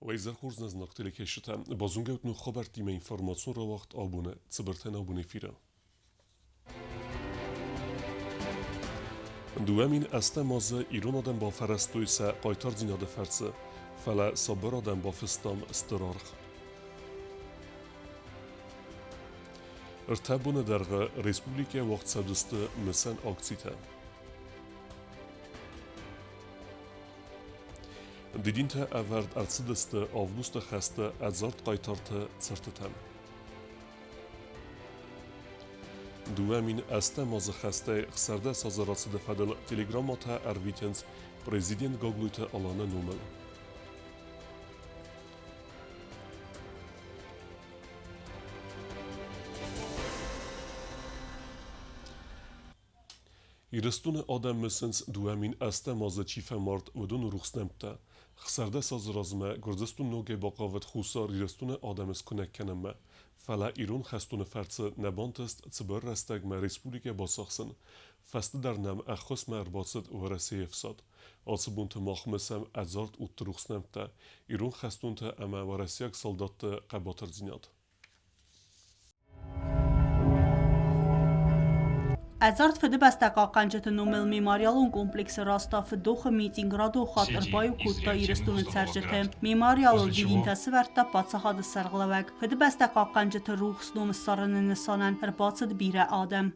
Weiser Kurznas nach Telekeshita, bazungaut nu Robert ima information rawacht abone, Zaberten abone fira. دوامین استمازه ایران آدم با فرستویسه قایتار زیناد فرسه فلا صبر آدم با فستام استرارخ ارتبون درغ رسپولیک وقت سدست مسن آکسیته دیدین تا اورد ارسدست آوگوست خسته ازارت قایتارت سرتتم دوامین استمازه خسته خسرده سازرات سدفدل تلگراماتا ارویتنز پرزیدنت گاگلویت آلانه نومل İristun adam mısınız duamin estemazı çife mart ودون ruxnemte. خسرده ساز رازمه گرزستون نوگه باقاوت خوصار ایرستون آدم اسکنک کنمه. فلا ایرون خستون فرڅه نبانتست تبر رستگ ما ریسپولیک باساخسن. فست در نم اخص ما ارباصد و رسی افساد. آسبون تماخ مسم ازارت اوت ruxnemte. ایرون خستون تا اما و رسیگ سالدات قباتر زیناد. ازارت فده بستقا قنجت نومل میماریالون کمپلکس راستا فدوخ میتینگ را دو خاطر بایو کودتا ایرستون سرجته میماریالو دیدین تسورتا پاتسخاد سرغلوگ فده بستقا قنجت روخ سنوم سارن نسانن ارباطد بیره آدم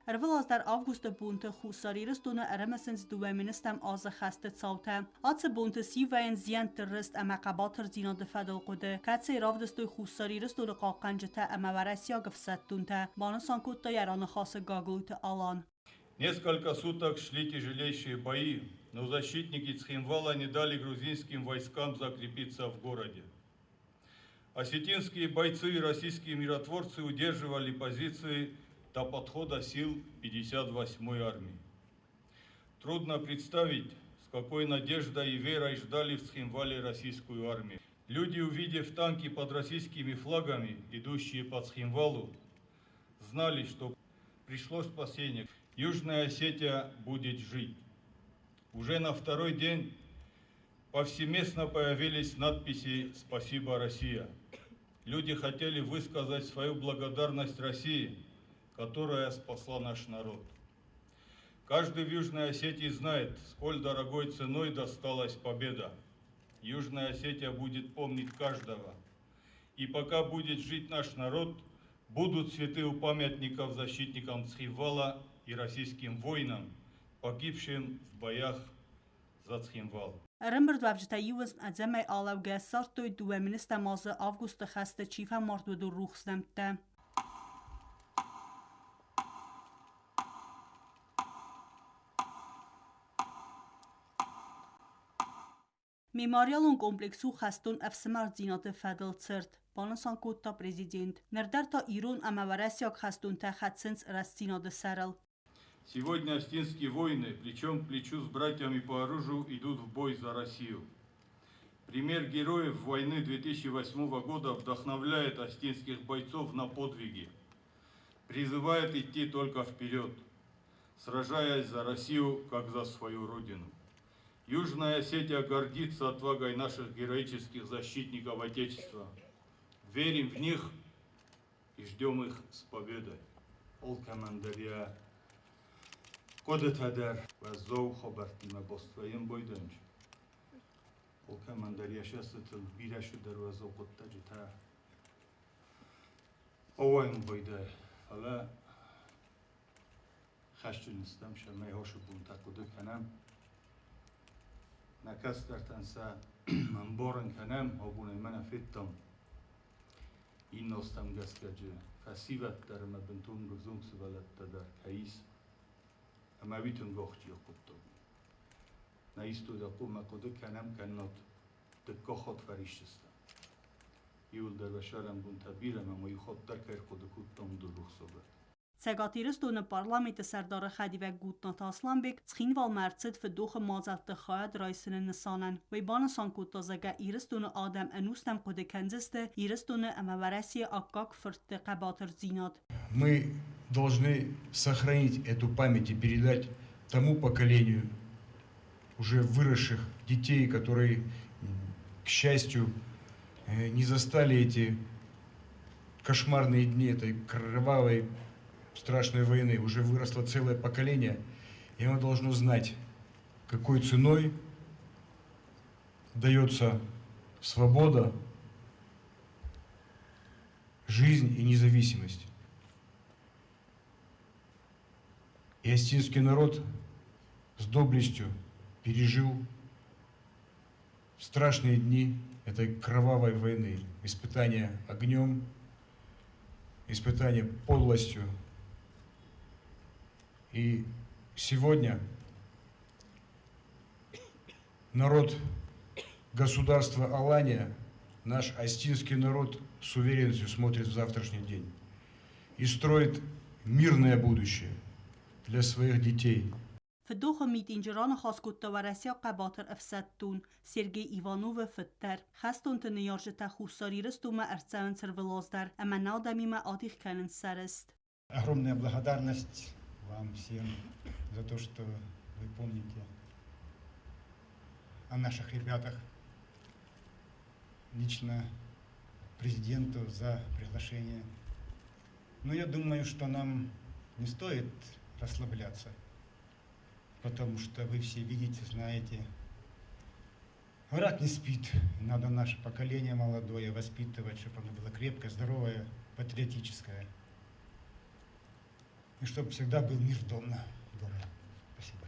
Ervelas در آوگوست بونت خوصاریرست دونه ارمسنز دوامینستم آز خسته تساوته. آتس بونت سیوین زیان ترست اما قباتر زینا دفدل قده. کتسی رافدستوی خوصاریرست دونه قاقنجته اما ورسیا گفست دونته. بانسان کود یران خاص گاگلوت آلان. Несколько суток шли тяжелейшие бои, но защитники Цхинвала не дали грузинским войскам закрепиться в городе. Осетинские бойцы и российские миротворцы удерживали позиции до подхода сил 58-й армии. Трудно представить, с какой надеждой и верой ждали в Цхинвале российскую армию. Люди, увидев танки под российскими флагами, идущие по Цхинвалу, знали, что пришло спасение. Южная Осетия будет жить. Уже на второй день повсеместно появились надписи «Спасибо, Россия». Люди хотели высказать свою благодарность России, которая спасла наш народ. Каждый в Южной Осетии знает, сколь дорогой ценой досталась победа. Южная Осетия будет помнить каждого. И пока будет жить наш народ, будут цветы у памятников защитникам Цхинвала и российским воинам, погибшим в боях за Цхинвал. Rimmer dwavjta ювен adzemay alawge sartoy dueminista maze avgust خسته چیفه مرد و دو روخسنمته. میماریالون کمپلکسو خستون افسمار زینات فدل церт. Бонасан кутта президент. Нердарта Ирун амаварасяк хастунта хатсенс растинада сарал. Сегодня остинские воины, плечом к плечу с братьями по оружию, идут в бой за Россию. Пример героев войны 2008 года вдохновляет остинских бойцов на подвиги. Призывает идти только вперед, сражаясь за Россию, как за свою родину. Южная Осетия гордится отвагой наших героических защитников Отечества. Верим в них и ждем их с победой. Ол командария Кодетадер вазоу хобартима боствоем бойденч. Ол командария шастатыл бирашу дарвазо коттаджита. Оваем бойдай. Фала خشتونستم شمه هاشو بونتا کده کنم نکس در تنسا من بارن کنم هابونه من فتم این ناستم گس کجه فسیوت در مبنتون گزون سوالت در کهیس اما بیتون گاخچی کده نیستو دا قوم کده کنم کنات دکا خود فریشتستم یول در بشارم بونتا بیرم اما ی خود در کر کده کدتم دو روح صبت Ցեգատիրստունը պարլամենտը սարդարը խադիվակ գուտնատ ասլամբեք ցխինվալ մերցետ ֆդոխը մազալտը խայad ռայսնը նսանան վեյբանը սանկուտոզագա իրստունը ադամ անուստամ կոդեքանձստը իրստունը ամավարասի ակակ ֆրտը qəbatır զինատ Мы должны сохранить эту память и передать тому поколению уже выросших детей, которые, к счастью, не застали эти кошмарные дни этой кровавой, страшной войны. Уже выросло целое поколение, и оно должно знать, какой ценой дается свобода, жизнь и независимость. И остинский народ с доблестью пережил страшные дни этой кровавой войны, испытания огнем, испытания подлостью. И сегодня народ государства Алания, наш остинский народ с уверенностью смотрит в завтрашний день и строит мирное будущее для своих детей. فدوخ ميت إنجران خاص كنت ورسيا قباطر أفسدتون سيرجي إيوانوف فتر خستون تنيارج تخوصاري رستو ما أرسان سرفلازدر أما نادمي ما آتيخ كانن سرست. Огромная благодарность вам всем за то, что вы помните о наших ребятах. Лично президенту за приглашение. Но я думаю, что нам не стоит расслабляться, потому что вы все видите, знаете, враг не спит. Надо наше поколение молодое воспитывать, чтобы оно было крепкое, здоровое, патриотическое. И чтобы всегда был мир дома. Спасибо.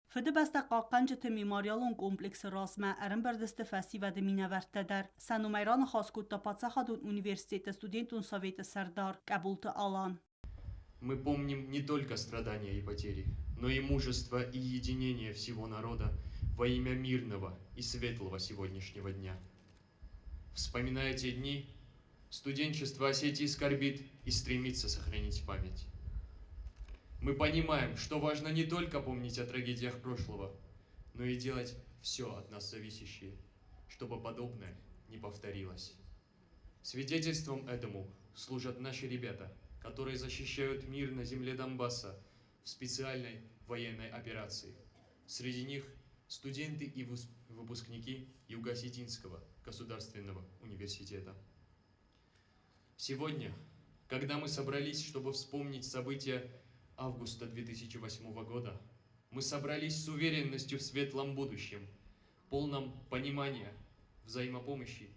فده بسته قاقنجت میماریالون کمپلکس راسمه ارم بردست فسی و دمینه ورتدر سنومیران خاص کود تا پاتساخدون университета студентун совета сардар кабулты алан. Мы помним не только страдания и потери, но и мужество и единение всего народа во имя мирного и светлого сегодняшнего дня. Вспоминая те дни, студенчество Осетии скорбит и стремится сохранить память. Мы понимаем, что важно не только помнить о трагедиях прошлого, но и делать все от нас зависящее, чтобы подобное не повторилось. Свидетельством этому служат наши ребята, которые защищают мир на земле Донбасса в специальной военной операции. Среди них студенты и выпускники Юго-Осетинского государственного университета. Сегодня, когда мы собрались, чтобы вспомнить события августа 2008 года, мы собрались с уверенностью в светлом будущем, полном понимания, взаимопомощи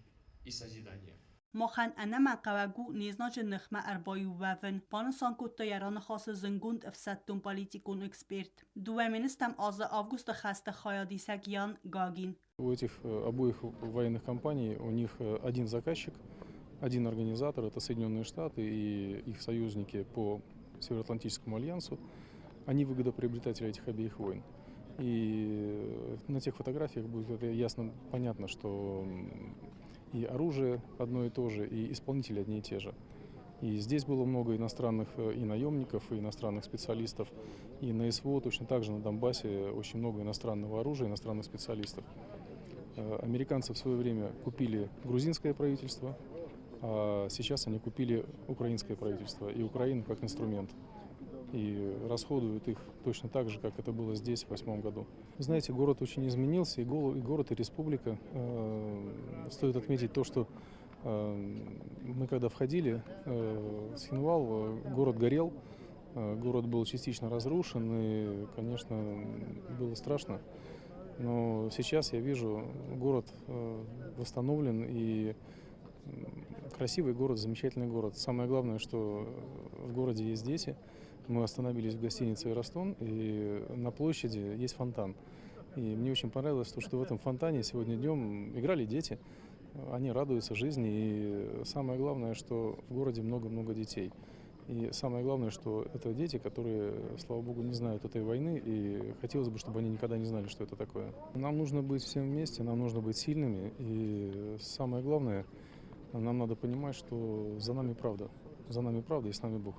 и созидания. مخن انما قواگو نیزناج نخمه اربایو وون پانسان کد تیران خاص زنگوند افسدتون پالیتیکون اکسپرت دوامینستم آز آوگوست خسته خیادی سگیان گاگین. У этих обоих военных компаний у них один заказчик, один организатор, это Соединенные Штаты и их союзники по Североатлантическому альянсу. Они выгодоприобретатели этих обеих войн. И на тех фотографиях будет ясно понятно, что и оружие одно и то же, и исполнители одни и те же. И здесь было много иностранных и наемников, и иностранных специалистов. И на СВО точно так же на Донбассе очень много иностранного оружия, иностранных специалистов. Американцы в свое время купили грузинское правительство, а сейчас они купили украинское правительство и Украину как инструмент. И расходуют их точно так же, как это было здесь в 2008 году. Знаете, город очень изменился, и город, и республика. Стоит отметить то, что мы когда входили в Схинвал, город горел, город был частично разрушен, и, конечно, было страшно. Но сейчас я вижу, город восстановлен, и красивый город, замечательный город. Самое главное, что в городе есть дети. Мы остановились в гостинице «Эрастон», и на площади есть фонтан. И мне очень понравилось то, что в этом фонтане сегодня днем играли дети. Они радуются жизни, и самое главное, что в городе много-много детей. И самое главное, что это дети, которые, слава богу, не знают этой войны, и хотелось бы, чтобы они никогда не знали, что это такое. Нам нужно быть всем вместе, нам нужно быть сильными, и самое главное, нам надо понимать, что за нами правда и с нами Бог.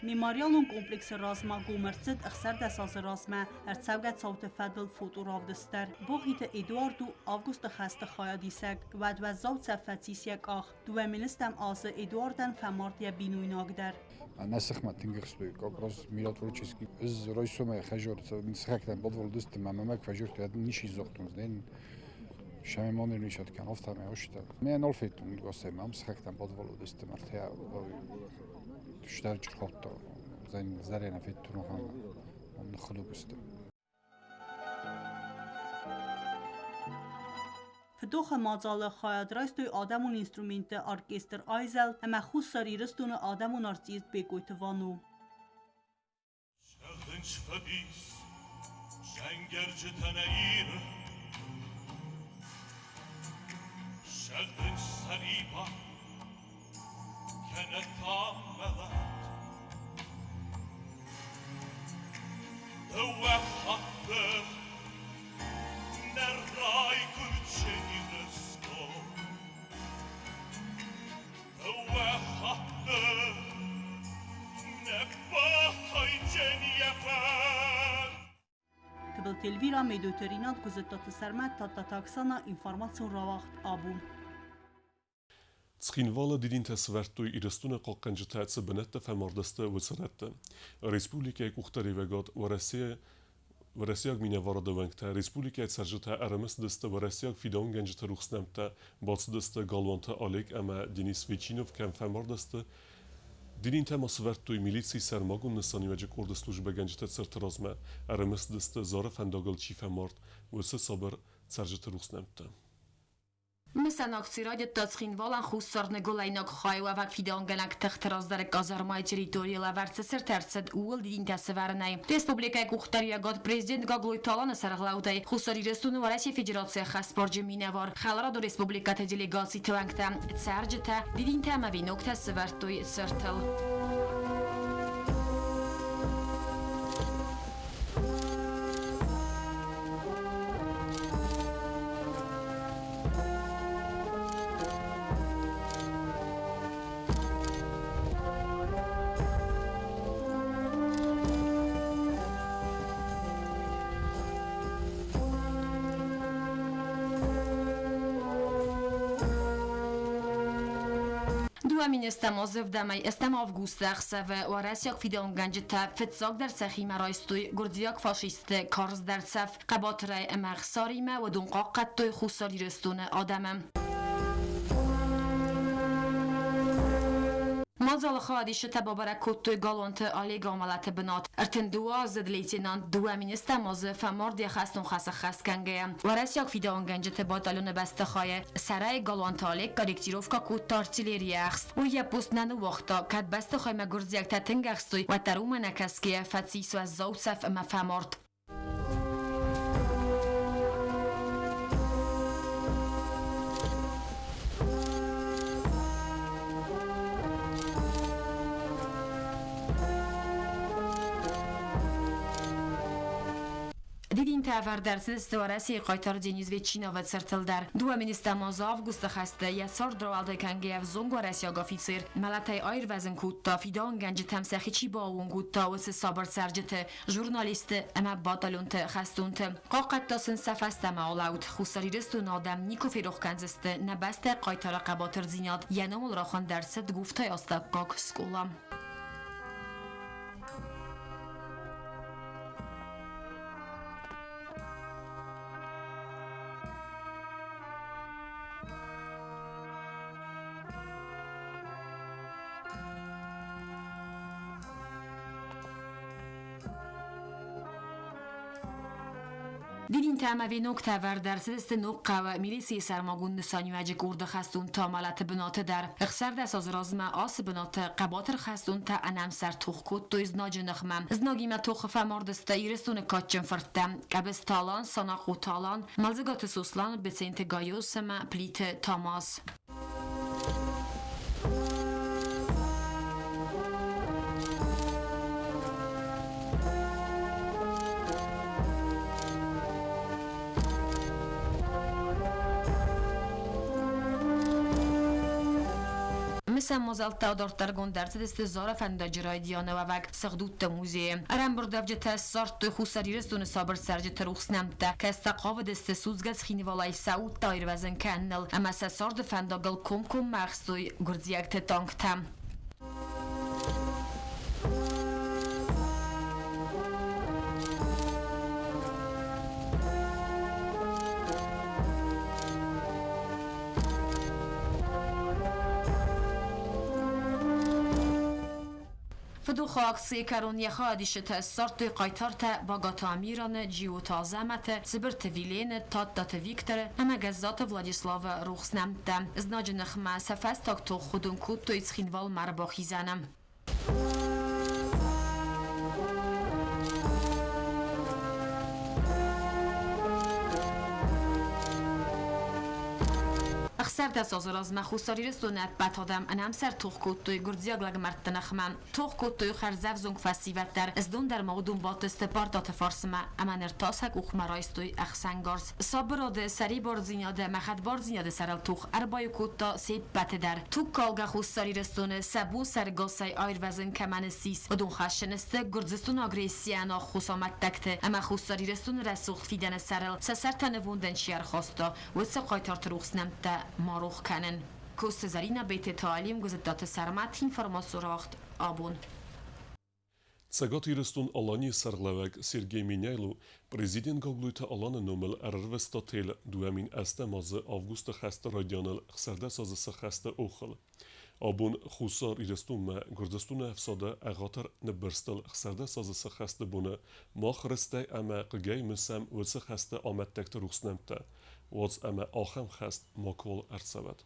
Memorialun kompleksi razma gomercid ixser desaz razma ertsevget savte fedel fotoravdester. Bohite Eduardo Avgusta xeste khaya disek ved zaut sefetisiyek ach. Dueministem azı Eduarden femartiye binuynagder. نسخ ما تنقصلو كوكروز ميلاد ولتشسكي از رويسوما خجور نسخكتن بدول دست ما ماك فجرت هاد نيشي زوختون زين شامي مونر نيشات كان افتا ما وشتا ما نولفيتون غوسه ما مسخكتن بدول دست مرتيا تشترج خطه زين زرينا في التنوهم ونخلو بست Verdoche mazale khayad reistoy Adamun instrumente orkester Aizel ama khusari ristun Adamun artist begoytvanu. Şerdinç fedis, şengerci teneir, şerdinç seriba, kenetta melet, döve hattı, nerray kulçeni resto, döve hattı, Tbil telvira medoyterinat guzetat sermet tatataksana informacion ravaxt abu. Tskinvala didinte svertoj i restune qalqanjitaatse benette femardeste vësërette. Respublika e kuhtarivegat vëresiag mine varadëvëngte, Respublika e Cergjita RMS deste vëresiag fidon gengjite ruxnemte, bac deste galvante Alek ama Denis Veçinov kem femardeste, Dinin tema svertoj milici sermagun në sanivegjë kurde slujbe gengjite cërtërazme, RMS deste zare fendagël qife mart, vëse sabër Cergjite ruxnemte. Mesela akciradje tatskinvalan hussarne golajnak hajua vak fidanganak tëhtërazdare kazarmaj teritoriala värtseser tercet uol didinte severnej. Respublika e kuhtariagat prezident gagloj talane sarglaudaj, hussari restunu varesi federacija haspargje minevar, xalra do respublikate delegaci tëvangte, Cergjite didinte me vinokte severtoj sërtël. Duemin estem damaj estem avgustach seve u aresiak fideon ganjita fetsag der sechime rajstuj gurdiak faşiste karz der sef qabatray emersarime و dunqaq qattoy khusari restune adamem. Mazal خادیش تبابر کتوی گالانت آلی گاملت بنات ارتندوا زد لیتینان دوامین استماز فماردی خستون خست کنگه و رسیاک فیدان گنجت باتالون بستخای سرای گالانت آلی کارکتیروفکا کت تارتیلیری اخست و یه پوست ننو وقتا کد بستخای مگرزیک تتنگ اخستوی و تروم نکسکیه فتسیس و زوصف مفهمارد. Didin tever dersi استوارسی قایتار دنیز و چینا و سرتل در دوامین استماز avgust خسته یه سار دروالده کنگه و زنگ و رسیاگ آفیسر ملتای آیر وزن کود تا فیدان گنج تمسخی چی با اون کود تا وس سابر سرجت ژورنالیست اما باتالونت خستونت قاقت داسن سفست معلاوت خسری رستون آدم نیکو فیروخ کنزست نبست قایتار قباتر زیناد یه نمول راخان درست گفتای استاقاق سکولام Didin tamavi nokta var درس نقطه و میلیسی سرماگون نسانی وجه گرد خستون تا ملت بنات در اخسر دست از رازم آس بنات قباتر خستون تا انم سر توخ کود تو از ناج نخمم از ناگیم توخ فماردسته ایرستون کاتچن فرتم قبس تالان ساناق و تالان ملزگات سوسلان بسینت گایوس ما پلیت تاماس Gusem Mozalta adortar gondarce deste zara fenda jiray diane wavak sagdut muzeum. Aram burdavjete sart khusarireston saber serjete ruxnemte kestaqav deste suzgaz khinivalay saud dair wazn kannel ama sard fendagal komkom maxsoy gurdziakte tanktam. فدو خاکسی کرونی خادیشت سرت قایتارت باگاتا میران جیو تازمت سبرت ویلین تات دات ویکتر اما گزات ولادیسلاو روخسنمت ازناج نخمه سفست تاک تو خودون کود تو ایتخینوال مرباخی زنم سر دست از مخوستاری رسونه بتادم انم سر توخ کوتوی گردزیاگ لگ مرد نخمن توخ کوتوی خرزف زنگ فسیوت در از دون در مودون باتست پارتات فارسما اما نرتاس هک اوخ مرایستوی اخسنگارز صابراده سری بارزینیاده مخد بارزینیاده سرال توخ اربای کوتا سیب بت در تو کالگا خوستاری رسونه سبو سر گاسای آیر وزن کمن سیس و دون خشنسته گردزستون آگریسیانا خوسامت دکته اما خوستاری رسونه رسوخ فیدن سرال سسر تنووندن شیر خواستا و سقایتار تروخس نمته ماروخ کنن کوست زرینه بیت تعلیم گزدات سرمت інформаціонраcht абон. Цагат ирестун алани сарлавек Сергей Миняйлу, президент гаглуйта алана номел арвестотел дуамин асте мазы августа хаста радионал хсарда сазысы хаста охал. Абон хусар ирестун ма гурдастун афсада агатар неберстал хсарда сазысы хаста буна махрестай ама qgay misam высы хаста аматтакта рухснамта. وز اما آخم خست ماکول ارسابد.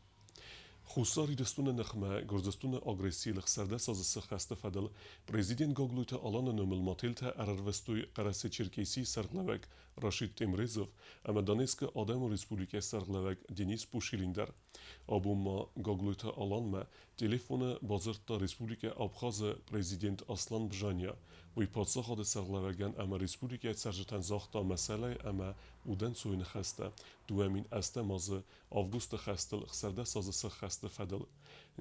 خوصاری دستون نخمه گردستون آگریسی لخسرده ساز خسته فدل پریزیدین گاگلویت آلان نومل ماتیلت اروستوی قرص چرکیسی سرگلوک راشید تیمریزوف اما دانسک آدم و ریسپولیک سرگلوک دینیس پوشیلیندر آبو ما گاگلویت آلان ما تلفون بازرد تا ریسپولیک آبخاز پریزیدنت اصلان بجانیا وی پادسا خود سرگلوکن اما ریسپولیک سرجتن زاختا مسئله اما اودن سوین خسته دوامین استه مازه آوگوست خسته لخسرده ساز خسته فدل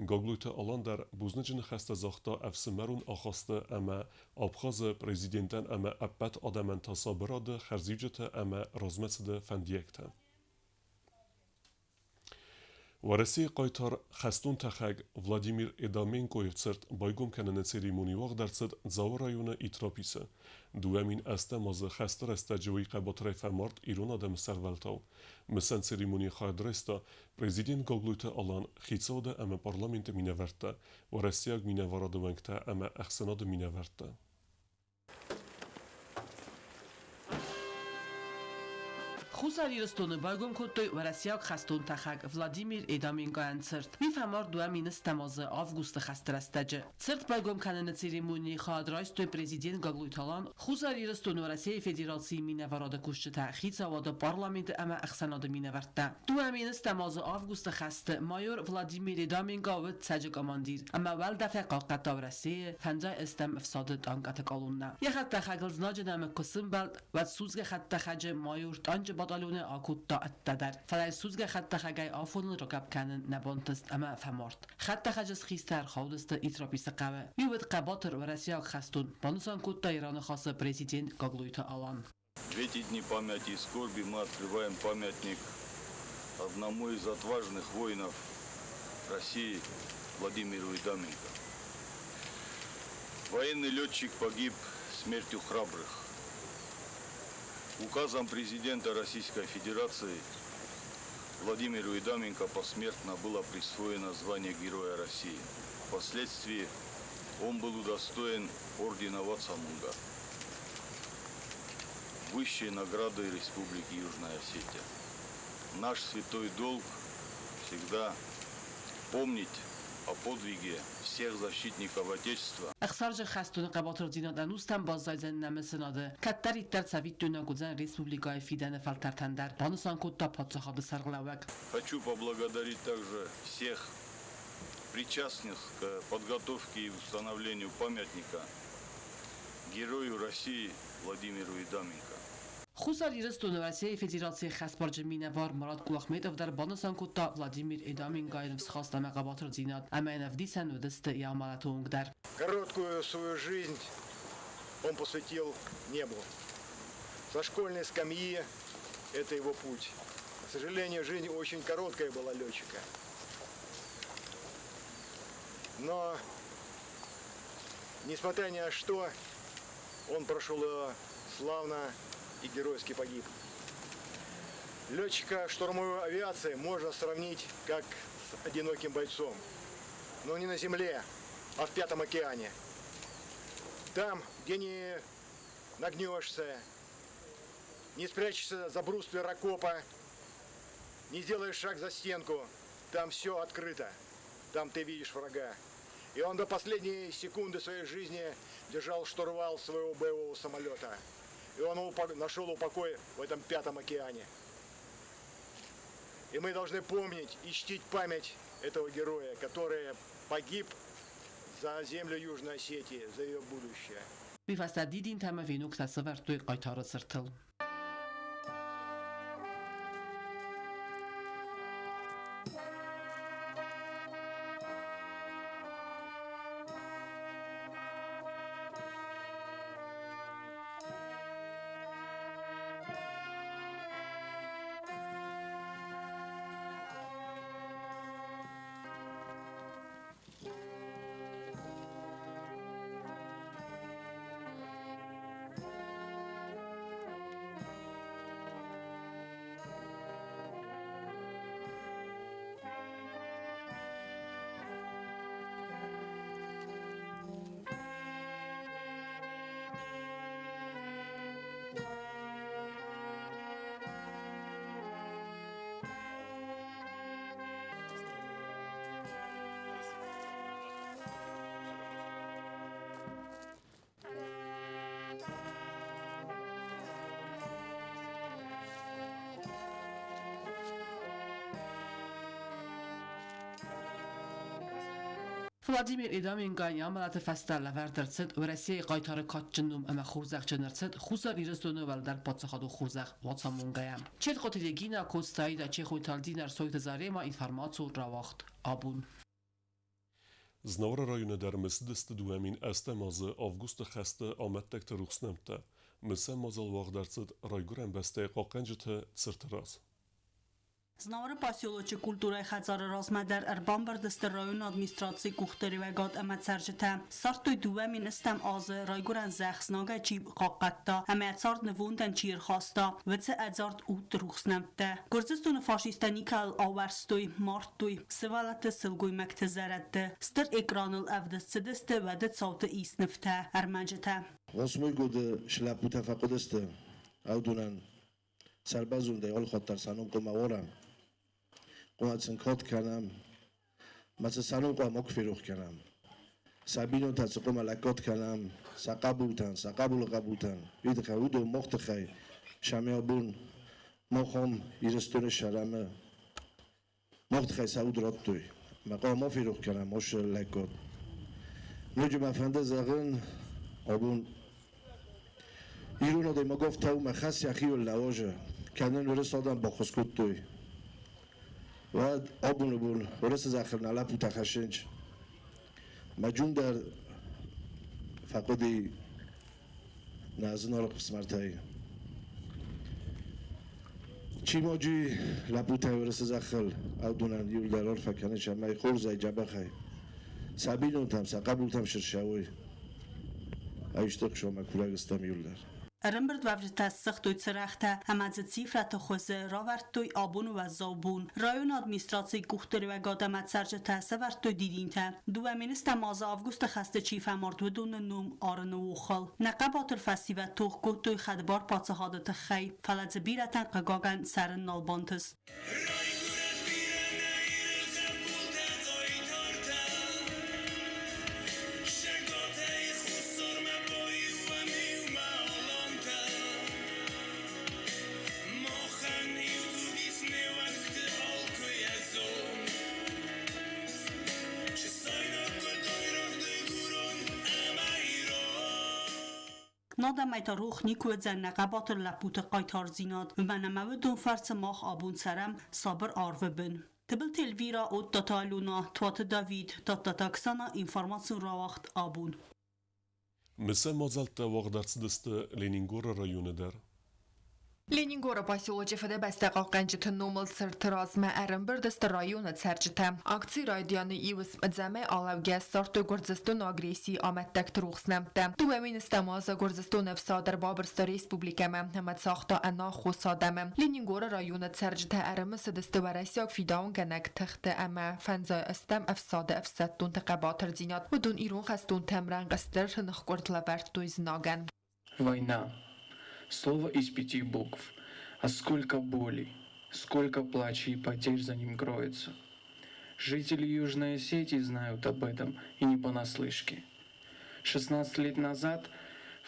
گاگلویت آلان در بوزنجن خسته زاختا افسمرون آخاسته اما آبخاز پریزیدنتن اما ابت آدمن تاسا براده خرزیجت اما رازمسده فندیکته ورسی قایتار خستون تخگ ولادیمیر ادامینکویف سرت بایگم کنن سریمونی واق درصد زاور رایون ایتراپیسه دوامین استه مازه خستر استه جوی قباطره فمارد ایرون آدم سرولتاو مثلا سریمونی خواهد رستا پریزیدین گاگلویت آلان خیصاده اما پارلامنت مینورده ورسیاگ مینوراده ونگته اما اخسناد مینورده خوساری رستون باگم کتوی ورسیاک خستون تخگ ولادیمیر ادامینگا انسرت میفهمار دوامین استمازه آوگوست خستر استجه سرت باگم کنن سریمونی خواهد رایستوی پریزیدین گاگلویت آلان خوساری رستون ورسی فدراسی مینوراده کشته خیصاواده پارلامنت اما اخسناد مینورده دوامین استمازه آوگوست خست مایور ولادیمیر ادامینگا و تسجگ اماندیر اما ول دفع قاقت ورسی فنجا استم افساد دانگت قالونه یه خط تخگل زناج نام قسم بلد و سوزگ خط تخج مایور تانج بدالون آکوت تا اتدر فلای سوزگ خط تخگای آفون رکاب کنن نبانتست اما فمارد خط تخجس خیستر خودست ایتراپیس قوه میود قباطر ورسیاک خستون بانوسان کود تا ایران خاص پریزیدنت گاگلویت آلان. В эти дни памяти и скорби мы открываем памятник одному из отважных воинов России Владимиру Идаменко. Военный летчик погиб смертью храбрых. Указом президента Российской Федерации Владимиру Идаменко посмертно было присвоено звание Героя России. Впоследствии он был удостоен ордена Вацамунга, высшей награды Республики Южная Осетия. Наш святой долг всегда помнить о подвиге всех защитников Отечества. اخسارج خستون قباطر دینا دنوستم بازدایزن نمسناده کتری در سویت دونا گذن республикای فیدن فلترتندر بانوسان کود تا پادشاه بسرگلوک. Хочу поблагодарить также всех причастных к подготовке и установлению памятника Герою России Владимиру Идаменко. خوسار ایرستون ورسیه فدراسیون خسبارج مینوار مراد قواخمیدوف در بانسان کتا ولادیمیر ادامینگاینوف خواست مقابات رزینات اما نفدیسن و دست یامالاتونگ در Короткую свою жизнь он посвятил небу. Со школьной скамьи это его путь. К сожалению, жизнь очень короткая была летчика. Но, несмотря ни на что, он прошел его славно и геройски погиб. Летчика штурмовой авиации можно сравнить как с одиноким бойцом. Но не на земле, а в Пятом океане. Там, где не нагнешься, не спрячешься за бруствер окопа, не сделаешь шаг за стенку, там все открыто. Там ты видишь врага. И он до последней секунды своей жизни держал штурвал своего боевого самолета. И он нашел упокой в этом Пятом океане. И мы должны помнить и чтить память этого героя, который погиб за землю Южной Осетии, за ее будущее. بیفسته دیدین تمه وینوک تصور توی قایتار سرتل ولادیمیر ادامینگاین یامالات فستل وردرسد و رسیه قایتار کات جنوم اما خورزق جنرسد خوزار ایرستونه ول در پاتسخاد و خورزق واتسامونگایم چه قطعیگینا کوستایی دا چه خویتال دینر سویت زاره ما اینفرماتسو راوخت آبون Znora rajone der misdiste duemin estemazı avgusta xeste amettekte ruxnemte. Mise mazal vagdercid rajguren beste qaqencete tsirtiraz. Znavara pasioloči kultura Xazar Razmadar Erbamber dester rayon administracji kuchteri ve gad emet serjete sartoy duvemin istem azı rayguren zexsnaga çi qaqatta emet sart nevunten çir xasta ve tse edzart ut ruxnemte. Gürcistan faşistanikal averstoy martoy sivalate silgoy mektezerette stir ekranıl evdestsideste ve det savte isnifte ermencete. Osmoy gode şlapu tefakudeste avdunan سربازون دیال خاطر سنم کو مورم قوت سنکات کنم مثل سنم کو مک فروخ کنم سبینو تسقو ملکات کنم سقبول قبوتن بید خود و مخت خی شمیابون مخم ایرستون شرمه مخت خی سعود رات توی مقام ما فروخ کنم مش لکات نوجو مفنده زغن آبون ایرونو دیما گفت تو مخص یخی و لواجه کنن ورس آدم با خسکوت توی و آبونو بول ورس زخر نلپ و تخشنج مجون در فقدی نازن آرق قسمرتایی چی ماجی لپو تای ورس زخر او دونن یول در آر فکنه شمعی خور زی جبه خی سبینون تم سقبول تم شرشاوی ایشتق شما کورگستم یول در Erembert vavritas saxtoy tsraxta hamaz cifrat khoze ravartoy abun و زابون رایون ادمنستراسی گوختری و گادمت سرج تاسورتوی دیدینته دوامینست ماز آوگوست خسته چیف مرد ودون نوم آرنو خال نقبات الفستیو توخ گوتوی خدبار پاتسهادت خی فلز بیرتن قگاگن سرن نالبانتست نادم ایتا روخ نیکو زن نقبات لپوت قایتار زیناد و منمو دون فرس ماخ آبون سرم صابر آرو بن. تبل تلویرا او تاتالونا توات داوید تاتاکسانا اینفارماسیون را وقت آبون. Месе мазалта вагдартсдысты Ленингора районы дар. Ленингора поселоче федебестега qanjıtı nomul sırtırazma Эренбердесті районы цәржіті. Акций радияны иуыс мәдзәмі алавге сарты Гурзистон агрессии аметтәкті рухснамты. Туэмин істамазы Гурзистон эфсадыр Бабырсты республикамы, әмәт сақта әна хусадамы. Ленингора районы цәржіті әрімісі дісті варасяк фидаун гәнәк тіхті әмә фәнзай істам эфсады эфсаттун тіқабатыр зинат. Удун ирун қастун тәмран қастыр нық құртлабарт туйзнаган. Война. Слово из 5 букв. А сколько боли, сколько плача и потерь за ним кроется. Жители Южной Осетии знают об этом и не понаслышке. 16 лет назад,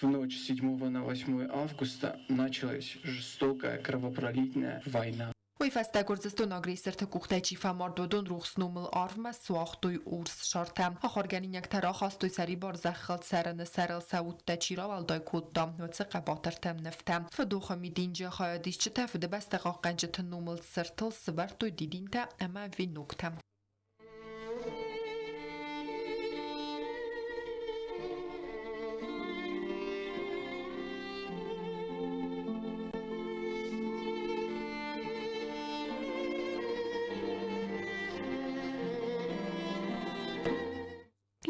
в ночь с 7 на 8 августа, началась жестокая кровопролитная война. Уйфасте Гурзистон агрессорты кухтачи фамардодон рухснумл арвма суахтуй урс шартам. Ахарганинек тарахастуй сари бар زخلت سرن سرل سعود تچیرا والدای کودام و چه قباترتم نفتم. فدوخه می دینجا خیادیش چه تفده بسته قاقنجت نومل سرتل سبرتوی دیدین تا اما وی نکتم.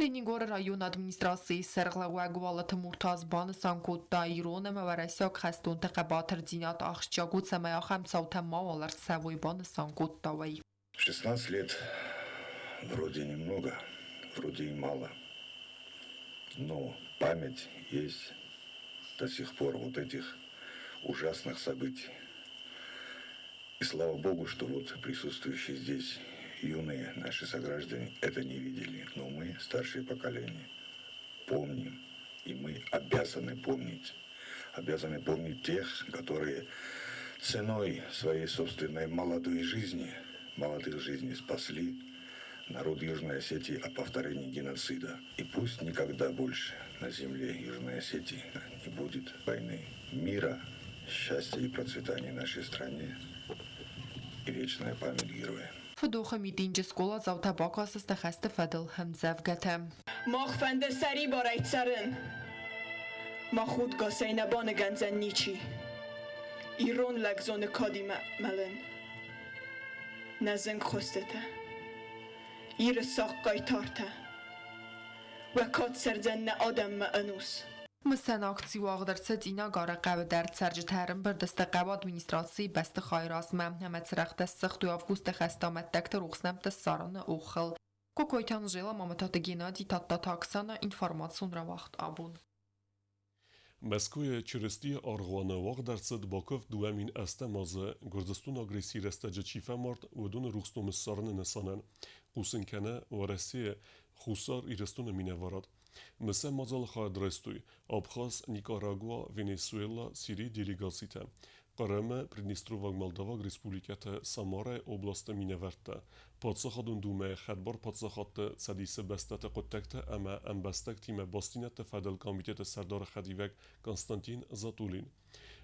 Ленингора район администрации сэргла гвалата муртаз бан санкут да Ирона маварасяк хастун тақабатыр динат ахшчагут самая хамсаута мавалар савой бан санкут давай. 16 лет вроде немного, вроде и мало, но память есть до сих пор вот этих ужасных событий. И слава Богу, что вот присутствующие здесь юные наши сограждане это не видели, но мы, старшее поколение, помним, и мы обязаны помнить тех, которые ценой своей собственной молодых жизней спасли народ Южной Осетии от повторения геноцида. И пусть никогда больше на земле Южной Осетии не будет войны, мира, счастья и процветания нашей стране и вечная память героям. فدوخه می دینج سکولا زوتا باکاس استخست فدل هم زفگتم. ماخ فنده سری بارایت سرن. ما خود گاسه نبان گنزن نیچی. ایرون لگزون کادی ملن. نزن خستته. ایر ساق قایتارته. و کات سرزن آدم انوس. مثلا akcji واقدرت دینا گاره قبل در سرج ترم بردست قبل ادمینستراسی بست خایراس ممنمت سرخت سخت و آفگوست خستامت دکتر روخسنم دستاران اوخل کوکویتان جیلا مامتات گینادی تاتا تاکسانا اینفارماسیون را وقت آبون. Москве черести аргуана вагдартсд баков дуамин астамазы Гурзистон агрессии растаджа чифамарт удун рухстом сарны насанан قوسنکنه و رسیه خوسار ایرستون مینوارد. مثل مازال خواهد رستوی آبخاز، نیکاراگوا، ونزوئلا، سیری دیلیگاسیته. قرمه پریدنیستروواگ مالداواگ ریسپوبلیکت ساماره اوبلاست مینورده. پادساخادون دومه خدبار پادساخات سدیسه بستت قدتکته اما ام بستک تیم باستینت فدل کامیتت سردار خدیوک کنستانتین زاتولین.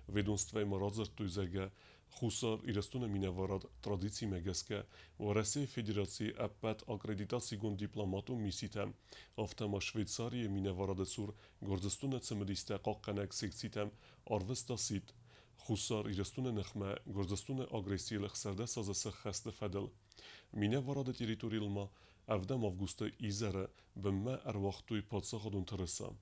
ведомство маразер туйзага хусар ирастуна минаварад традиции мегаске в России Федерации аппат аккредитациигун дипломату миситам автома Швейцария минаварад сур гордостуна цемедисте қаққанак секситам арвестасит хусар ирастуна нахма гордостуна агрессиялых сарда сазасы хасты фадл минаварад территориялма авдам августа изара бимма арвахтуй падсахадун тараса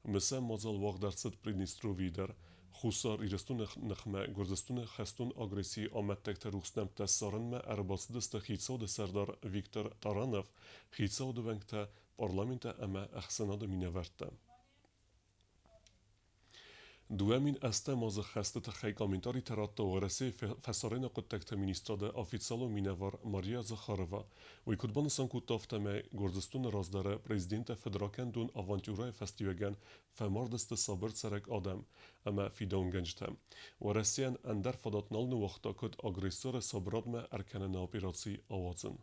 مثل مازال واقع درصد پریدنیستروویدر خوسار ایرستون نخمه گردستون خستون آگریسی آمد تکت روخسنم تسارن ما ارباس دست خیتساد سردار ویکتور تارانف خیتساد ونگت پارلمنت اما اخسناد مینورد. دوامین استه مازه خسته تخی کامنتاری ترات و رسی فسارین قد تکت مینیستاد آفیتسالو مینوار ماریا زخاروا و کدبان سانکوت تافتمه گردستون رازداره پریزیدنت فدراکن دون آوانتیورای فستیوگن فماردست صابر سرک آدم اما فیدون گنجتم و رسیان اندر فدات نال نو وقتا کد اگریسور صابرادمه ارکنن اپیراسی آوازن.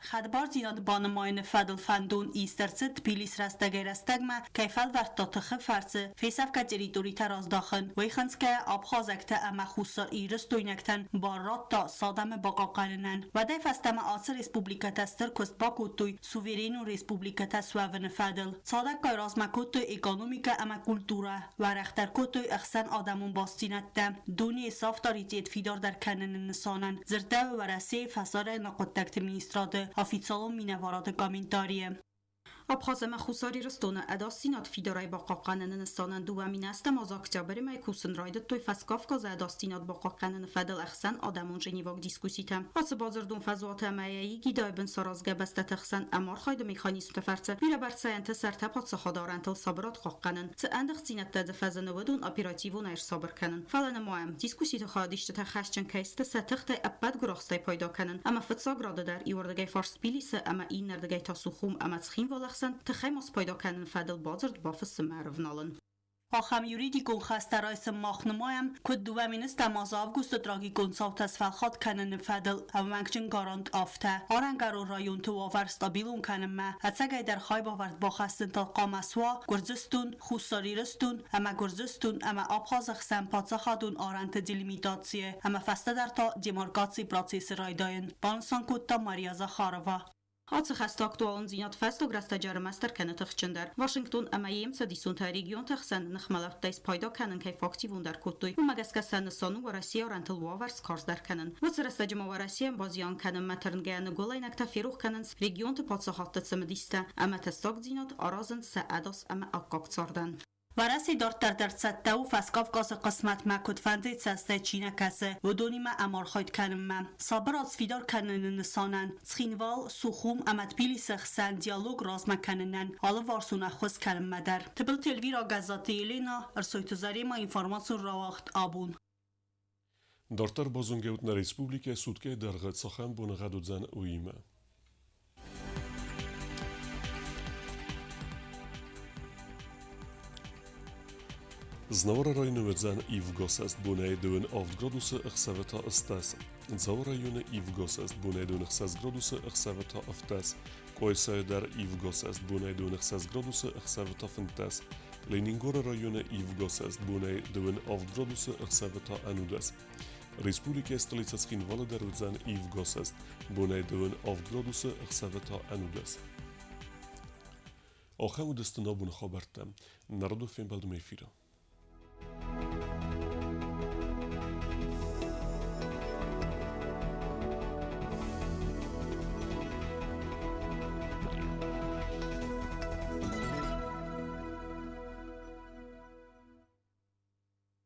خدبار زیناد بانماین فدل فندون ایسترسد پیلیس رستگی رستگمه کیفل ورتاتخه فرسه فیسف که تریتوری تراز داخن ویخنس که آبخازکته اما خوصار ایرس دوینکتن بارات تا سادم باقا قاننن و ده فستم آسر ریسپوبلیکت استر کست باکوتوی سوورین و ریسپوبلیکت سوون فدل صادق که رازمکوتوی اکانومیکا اما کلتوره و رختر کوتوی اخسن آدمون باستینت دم دونی صافتاریتیت فیدار در کنن نسانن زرده و رسی فسار نقدکت مینیستراده Официалом минаварад комментарием. Абхазема хусари растона адастинат фидорай бақақанын нысанан дуамин астам аз октябри май кусын райдат той фаскавка за адастинат бақақанын фадал ахсан адамун женивак дискуситам. Ацы базырдун фазуата майяи гидайбын саразга бастат ахсан амар хайда механизм тафарца. Вира барцаянта сартап атса хадарантал сабрат қаққанын. Цы андық зинатта да фазанавадун оперативун айр сабр канын. Фалана моям дискусита хадишта та хашчан кайста сатыхтай аппад гурахстай пайда канын. Ама фатсаграда дар иордагай фарс билиса ама ин нардагай тасухум ама цхин валах تخیمس پیدا کردن فدل بازرد بافس معروف نالن. آخام یوریدیکون خسته رایس ماخنمایم کد دوامینست ماز آوگوست دراگی گونساوت از فلخات کنن فدل او منکچن گارانت آفته آرنگارو رایون تو آور ستابیلون کنن ما هتسگای در خای باورد با خستن تا قامسوا گرزستون خوصاریرستون اما گرزستون اما آبخاز خسن پاتسا خادون آرنت دیلیمیتاتسیه اما فسته در تا دیمارکاتسی پراتسیس رایداین بانسان کد تا ماریازا خاروا Ацы хаста актуалын зинат фестог растаджарымастар кәні тұхчындар. Вашингтон әмәйемца дисунта регион тахсан нахмалаптайс пайда кәнін кайф активундар куттой. Умагасқасаны сону ва Россия орантыл ваварс карздар кәнін. Вацы растаджыма ва Россия базиян кәнін мәтірін гәяны голайнакта ферух кәнін регион ты падсахатты цымыдисті. Әмә тесток зинат аразын сәадос әмә аққақцардан. ورسی دارتر در سطح و فسکاف قسمت مکود فنده سسته چینه کسه و دونی ما امار خواهد کنم من صابر از فیدار کنن نسانن سخینوال سوخوم امد پیلی سخسن دیالوگ راز مکننن حالا وارسون خوز کنم مدر تبل تلویر آگزاتی لینا ارسویت زاری ما اینفارماسون را وقت آبون دارتر بازونگوت نا ریسپوبلیک سودکه درغت سخن بون غدود زن اویمه Znavara rajnövedzen ivgosest boneidőn 8 gradusa ëxseveta ëstes. Zavara june ivgosest boneidőn 6 gradusa ëxseveta ëftes. Kojsajder ivgosest boneidőn 6 gradusa ëxseveta fentes. Leningora rajone ivgosest boneidőn 8 gradusa ëxseveta anudes. Respublika stolica Schinvala derudzen ivgosest boneidőn 8 gradusa ëxseveta anudes. آخر دست نابون خبرتم نردو فین بلدم ایفیرم